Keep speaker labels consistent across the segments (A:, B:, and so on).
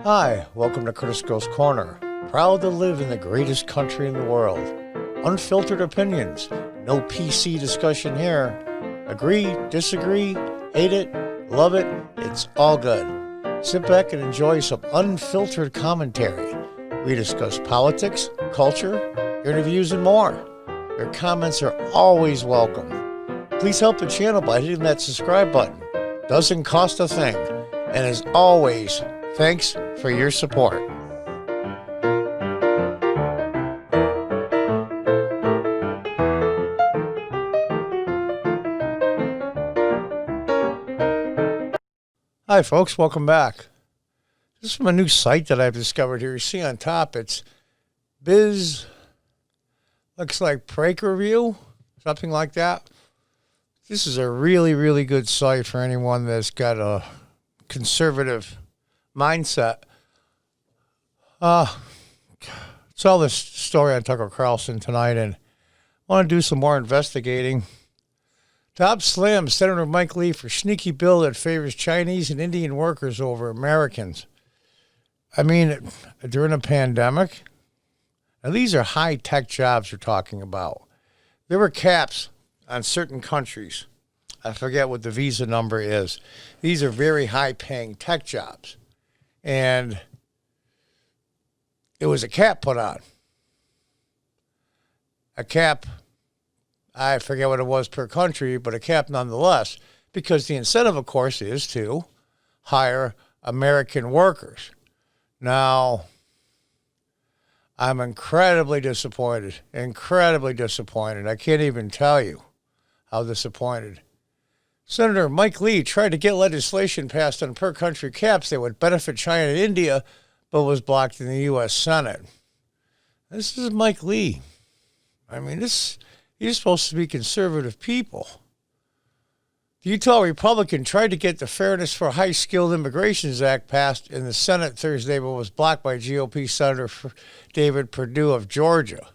A: Hi, welcome to Crisco's Corner. Proud to live in the greatest country in the world. Unfiltered opinions, no PC discussion here. Agree, disagree, hate it, love it, it's all good. Sit back and enjoy some unfiltered commentary. We discuss politics, culture, interviews, and more. Your comments are always welcome. Please help the channel by hitting that subscribe button. Doesn't cost a thing. And as always, thanks for your support. Hi folks, welcome back. This is from a new site that I've discovered here. You see on top, it's Biz, looks like Prake Review, something like that. This is a really, really good site for anyone that's got a conservative mindset. Saw this story on Tucker Carlson tonight and want to do some more investigating. Top slams Senator Mike Lee for sneaky bill that favors Chinese and Indian workers over Americans. I mean, during a pandemic, and these are high-tech jobs we're talking about. There were caps on certain countries. I forget what the visa number is. These are very high-paying tech jobs. And there was a cap put on. A cap, I forget what it was per country, but a cap nonetheless, because the incentive, of course, is to hire American workers. Now, I'm incredibly disappointed. I can't even tell you how disappointed. Senator Mike Lee tried to get legislation passed on per-country caps that would benefit China and India, but was blocked in the U.S. Senate. This is Mike Lee. I mean, you're supposed to be conservative people. The Utah Republican tried to get the Fairness for High-Skilled Immigrations Act passed in the Senate Thursday, but was blocked by GOP Senator David Perdue of Georgia.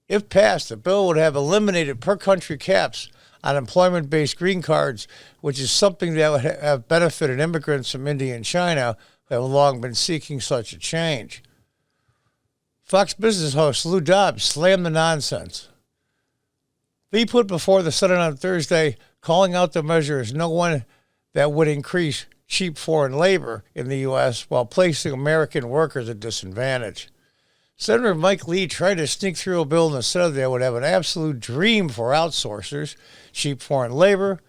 A: If passed, the bill would have eliminated per-country caps on employment-based green cards, which is something that would have benefited immigrants from India and China who have long been seeking such a change. Fox Business host Lou Dobbs slammed the nonsense. Lee put before the Senate on Thursday, calling out the measure as no one that would increase cheap foreign labor in the U.S. while placing American workers at disadvantage. Senator Mike Lee tried to sneak through a bill in the Senate that would have an absolute dream for outsourcers, cheap foreign labor,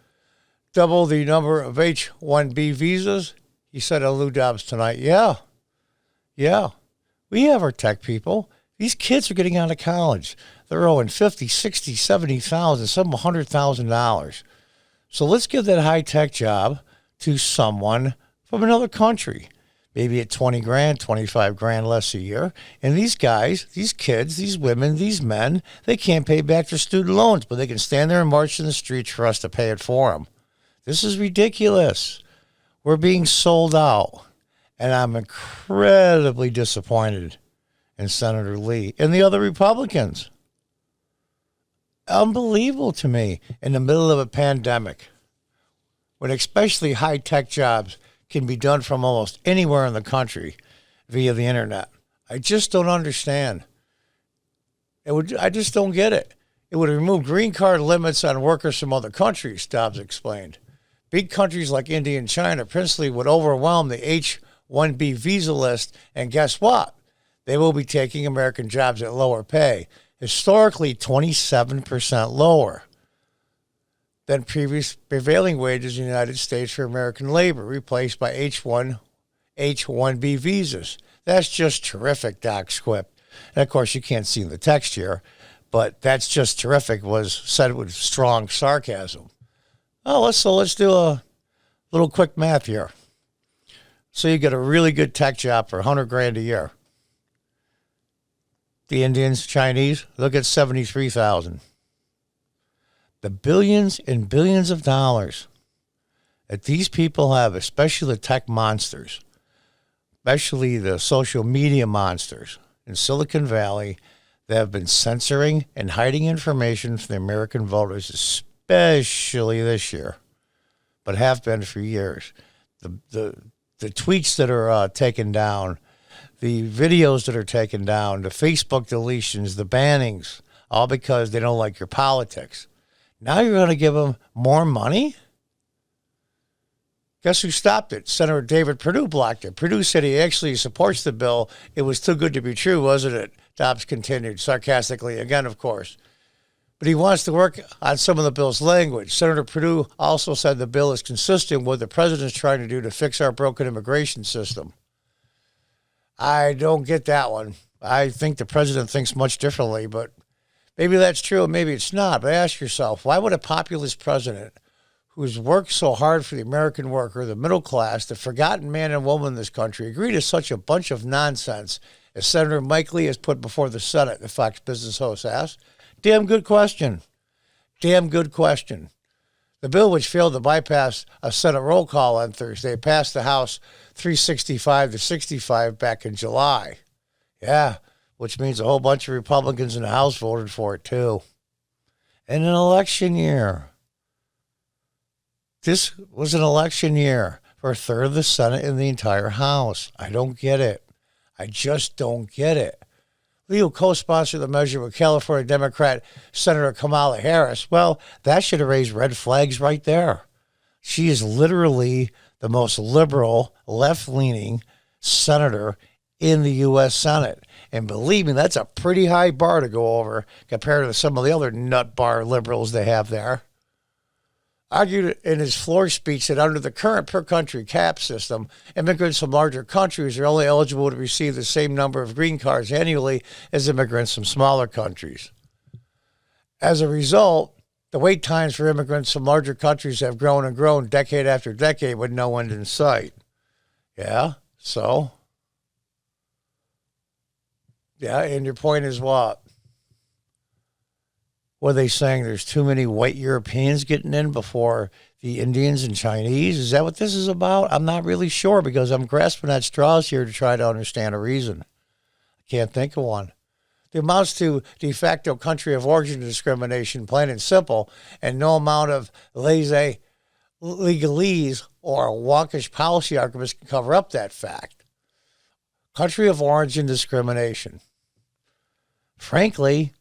A: double the number of H-1B visas. He said to Lou Dobbs tonight, yeah, we have our tech people. These kids are getting out of college. They're owing $50,000, $60,000, $70,000, some $100,000. So let's give that high-tech job to someone from another country. Maybe at $20,000, $25,000 less a year. And these guys, these kids, these women, these men, they can't pay back their student loans, but they can stand there and march in the streets for us to pay it for them. This is ridiculous. We're being sold out. And I'm incredibly disappointed in Senator Lee and the other Republicans. Unbelievable to me in the middle of a pandemic, when especially high-tech jobs can be done from almost anywhere in the country via the internet. I just don't understand. I just don't get it. It would remove green card limits on workers from other countries, Dobbs explained. Big countries like India and China principally would overwhelm the H-1B visa list, and guess what? They will be taking American jobs at lower pay, historically 27% lower than previous prevailing wages in the United States for American labor, replaced by H-1B visas. That's just terrific, Doc's quip. And of course, you can't see the text here, but that's just terrific was said with strong sarcasm. Let's do a little quick math here. So you get a really good tech job for $100,000 a year. The Indians, Chinese, they'll get $73,000. The billions and billions of dollars that these people have, especially the tech monsters, especially the social media monsters in Silicon Valley that have been censoring and hiding information from the American voters, especially this year, but have been for years. The the tweets that are taken down, the videos that are taken down, the Facebook deletions, the bannings, all because they don't like your politics. Now you're going to give them more money? Guess who stopped it? Senator David Perdue blocked it. Perdue said he actually supports the bill. It was too good to be true, wasn't it? Dobbs continued, sarcastically, again, of course. But he wants to work on some of the bill's language. Senator Perdue also said the bill is consistent with what the president's trying to do to fix our broken immigration system. I don't get that one. I think the president thinks much differently, but maybe that's true and maybe it's not. But ask yourself, why would a populist president who's worked so hard for the American worker, the middle class, the forgotten man and woman in this country, agree to such a bunch of nonsense as Senator Mike Lee has put before the Senate, the Fox Business host asked? Damn good question. Damn good question. The bill, which failed to bypass a Senate roll call on Thursday, passed the House 365 to 65 back in July. Yeah, which means a whole bunch of Republicans in the House voted for it, too. In an election year. This was an election year for a third of the Senate and the entire House. I don't get it. I just don't get it. Lee, who co-sponsored the measure with California Democrat Senator Kamala Harris, well, that should have raised red flags right there. She is literally the most liberal, left-leaning senator in the U.S. Senate. And believe me, that's a pretty high bar to go over compared to some of the other nut bar liberals they have there. Argued in his floor speech that under the current per-country cap system, immigrants from larger countries are only eligible to receive the same number of green cards annually as immigrants from smaller countries. As a result, the wait times for immigrants from larger countries have grown and grown decade after decade with no end in sight. Yeah, so? Yeah, and your point is what? Were they saying there's too many white Europeans getting in before the Indians and Chinese? Is that what this is about? I'm not really sure because I'm grasping at straws here to try to understand a reason. I can't think of one. It amounts to de facto country of origin discrimination, plain and simple, and no amount of legalese or wonkish policy arguments can cover up that fact. Country of origin discrimination. Frankly,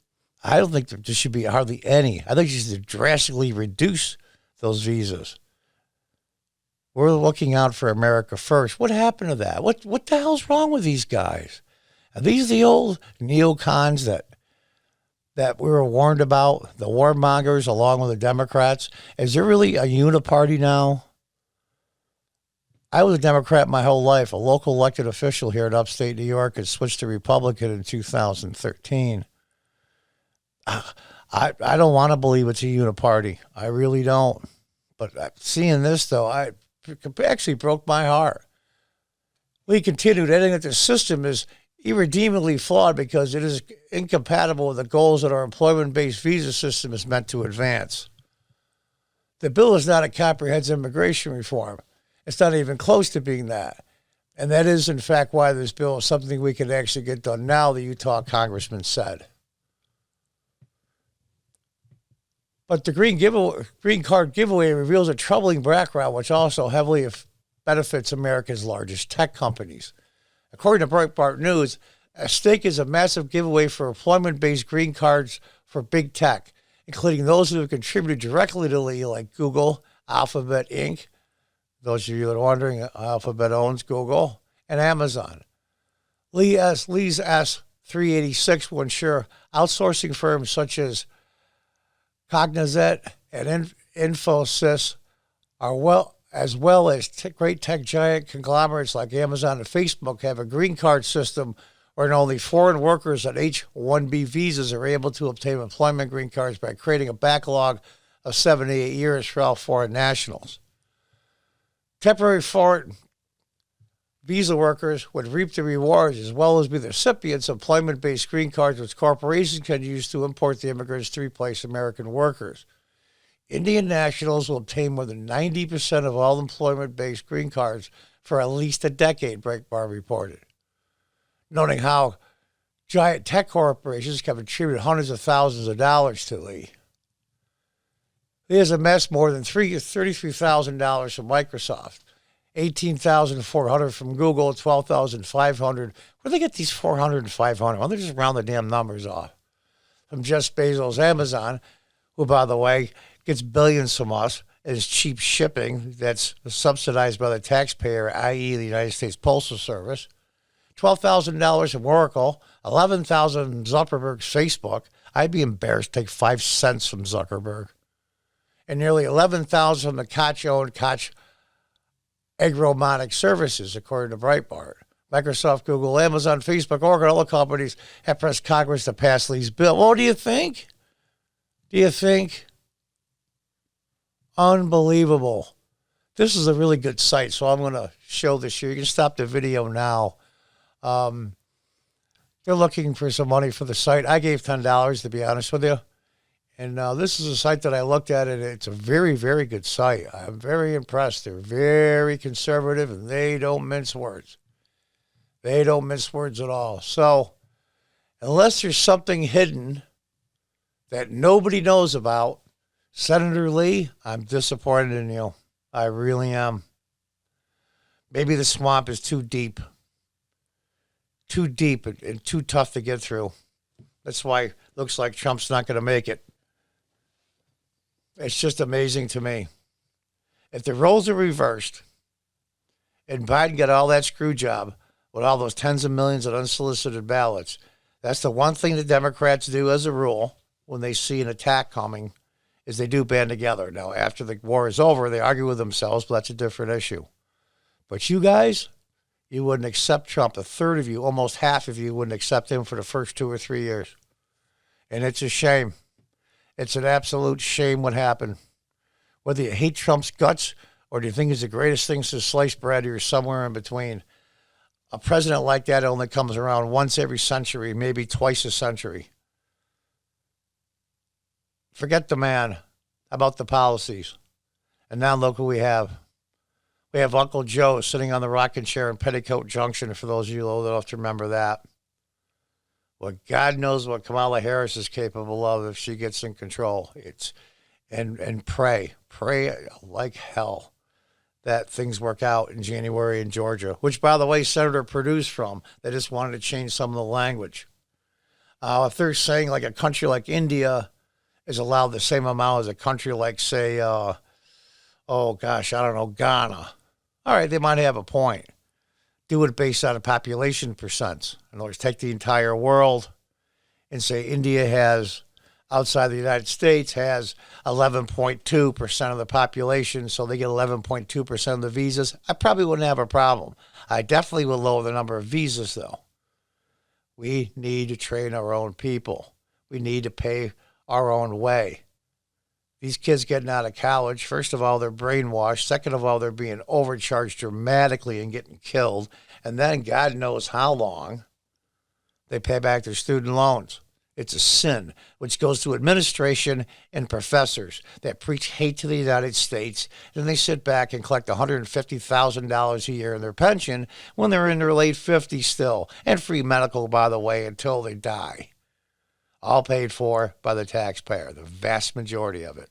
A: I don't think there should be hardly any. I think you should drastically reduce those visas. We're looking out for America first. What happened to that? What the hell's wrong with these guys? Are these the old neocons that we were warned about, the warmongers along with the Democrats? Is there really a uniparty now? I was a Democrat my whole life, a local elected official here in upstate New York, and switched to Republican in 2013. I don't want to believe it's a uniparty. I really don't. But seeing this, though, it actually broke my heart. Lee continued, adding that the system is irredeemably flawed because it is incompatible with the goals that our employment-based visa system is meant to advance. The bill is not a comprehensive immigration reform. It's not even close to being that. And that is, in fact, why this bill is something we can actually get done now, the Utah congressman said. But the green card giveaway reveals a troubling background, which also heavily benefits America's largest tech companies. According to Breitbart News, at stake is a massive giveaway for employment-based green cards for big tech, including those who have contributed directly to Lee, like Google, Alphabet Inc. Those of you that are wondering, Alphabet owns Google, and Amazon. Lee's S-386 will ensure outsourcing firms such as Cognizant and Infosys as well as great tech giant conglomerates like Amazon and Facebook have a green card system where only foreign workers on H-1B visas are able to obtain employment green cards by creating a backlog of 78 years for all foreign nationals. Temporary foreign visa workers would reap the rewards as well as be the recipients of employment-based green cards which corporations can use to import the immigrants to replace American workers. Indian nationals will obtain more than 90% of all employment-based green cards for at least a decade, Breitbart reported, noting how giant tech corporations have contributed hundreds of thousands of dollars to Lee. He has amassed more than $33,000 from Microsoft, 18,400 from Google, 12,500. Where do they get these 400 and 500? Well, they just round the damn numbers off. From Jeff Bezos' Amazon, who, by the way, gets billions from us, is cheap shipping that's subsidized by the taxpayer, i.e. the United States Postal Service. $12,000 from Oracle, $11,000 from Zuckerberg's Facebook. I'd be embarrassed to take 5 cents from Zuckerberg. And nearly $11,000 from the Koch-owned Koch Agronomic Services, according to Breitbart. Microsoft, Google, Amazon, Facebook, Oracle, all the companies have pressed Congress to pass Lee's bill. What do you think? Do you think? Unbelievable. This is a really good site, so I'm going to show this here. You can stop the video now. They're looking for some money for the site. I gave $10, to be honest with you. And this is a site that I looked at, and it's a very, very good site. I'm very impressed. They're very conservative, and they don't mince words. They don't mince words at all. So unless there's something hidden that nobody knows about, Senator Lee, I'm disappointed in you. I really am. Maybe the swamp is too deep. Too deep and too tough to get through. That's why it looks like Trump's not going to make it. It's just amazing to me. If the roles are reversed and Biden got all that screw job with all those tens of millions of unsolicited ballots, that's the one thing the Democrats do as a rule when they see an attack coming, is they do band together. Now, after the war is over, they argue with themselves, but that's a different issue. But you guys, you wouldn't accept Trump. A third of you, almost half of you, wouldn't accept him for the first 2 or 3 years. And it's a shame. It's an absolute shame what happened. Whether you hate Trump's guts or do you think he's the greatest thing since sliced bread, or somewhere in between. A president like that only comes around once every century, maybe twice a century. Forget the man. How about the policies? And now look who we have. We have Uncle Joe sitting on the rocking chair in Petticoat Junction, for those of you old enough to remember that. Well, God knows what Kamala Harris is capable of if she gets in control. And pray like hell that things work out in January in Georgia, which, by the way, Senator Perdue's from. They just wanted to change some of the language. If they're saying like a country like India is allowed the same amount as a country like, say, Ghana. All right, they might have a point. Do it based on a population percent. In other words, take the entire world and say India has, outside the United States, has 11.2% of the population, so they get 11.2% of the visas. I probably wouldn't have a problem. I definitely would lower the number of visas, though. We need to train our own people. We need to pay our own way. These kids getting out of college, first of all, they're brainwashed. Second of all, they're being overcharged dramatically and getting killed. And then God knows how long they pay back their student loans. It's a sin, which goes to administration and professors that preach hate to the United States. And they sit back and collect $150,000 a year in their pension when they're in their late 50s still. And free medical, by the way, until they die. All paid for by the taxpayer, the vast majority of it.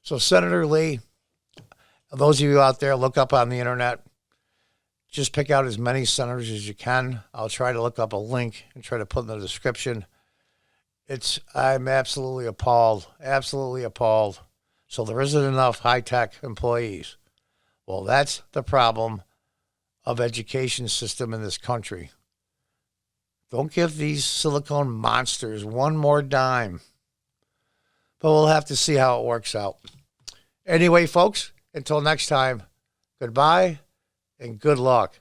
A: So Senator Lee, those of you out there, look up on the internet. Just pick out as many senators as you can. I'll try to look up a link and try to put in the description. I'm absolutely appalled, absolutely appalled. So there isn't enough high-tech employees. Well, that's the problem of education system in this country. Don't give these silicone monsters one more dime. But we'll have to see how it works out. Anyway, folks, until next time, goodbye and good luck.